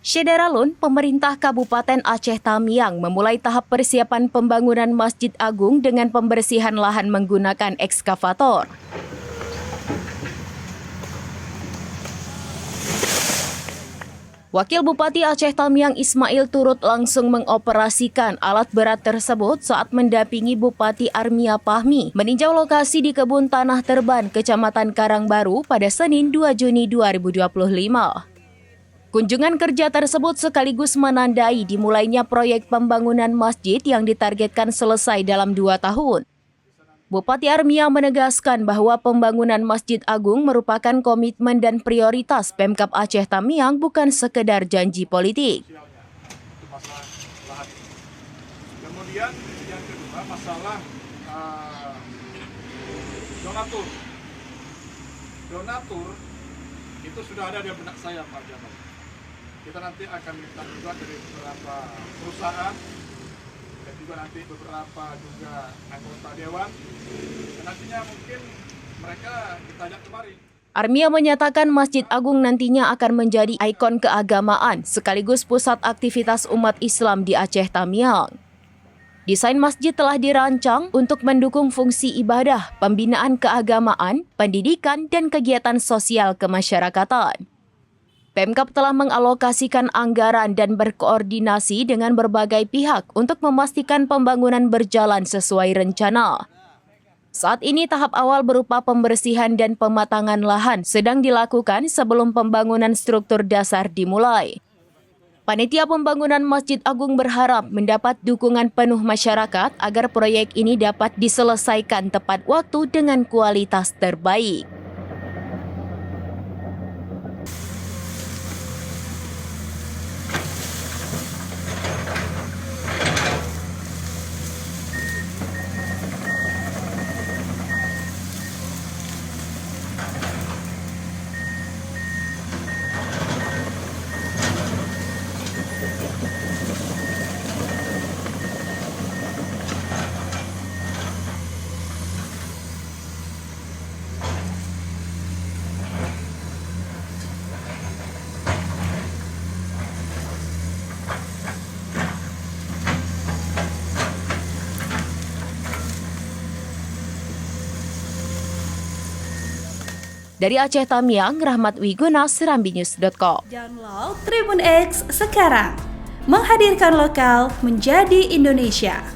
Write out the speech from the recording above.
Syederalun, pemerintah Kabupaten Aceh Tamiang memulai tahap persiapan pembangunan Masjid Agung dengan pembersihan lahan menggunakan ekskavator. Wakil Bupati Aceh Tamiang Ismail turut langsung mengoperasikan alat berat tersebut saat mendampingi Bupati Armia Pahmi meninjau lokasi di Kebun Tanah Terban, Kecamatan Karangbaru pada Senin 2 Juni 2025. Kunjungan kerja tersebut sekaligus menandai dimulainya proyek pembangunan masjid yang ditargetkan selesai dalam 2 tahun. Bupati Armia menegaskan bahwa pembangunan Masjid Agung merupakan komitmen dan prioritas Pemkab Aceh Tamiang, bukan sekedar janji politik. Kemudian yang kedua masalah donatur. Donatur itu sudah ada di benak saya, Pak Jamal. Kita nanti akan minta juga dari beberapa perusahaan dan juga nanti beberapa juga anggota dewan, dan nantinya mungkin mereka kita ajak kemari. Armia menyatakan Masjid Agung nantinya akan menjadi ikon keagamaan sekaligus pusat aktivitas umat Islam di Aceh Tamiang. Desain masjid telah dirancang untuk mendukung fungsi ibadah, pembinaan keagamaan, pendidikan, dan kegiatan sosial kemasyarakatan. Pemkab telah mengalokasikan anggaran dan berkoordinasi dengan berbagai pihak untuk memastikan pembangunan berjalan sesuai rencana. Saat ini tahap awal berupa pembersihan dan pematangan lahan sedang dilakukan sebelum pembangunan struktur dasar dimulai. Panitia Pembangunan Masjid Agung berharap mendapat dukungan penuh masyarakat agar proyek ini dapat diselesaikan tepat waktu dengan kualitas terbaik. Dari Aceh Tamiang, Rahmat Wiguna, serambinews.com. Download Tribun X sekarang, menghadirkan lokal menjadi Indonesia.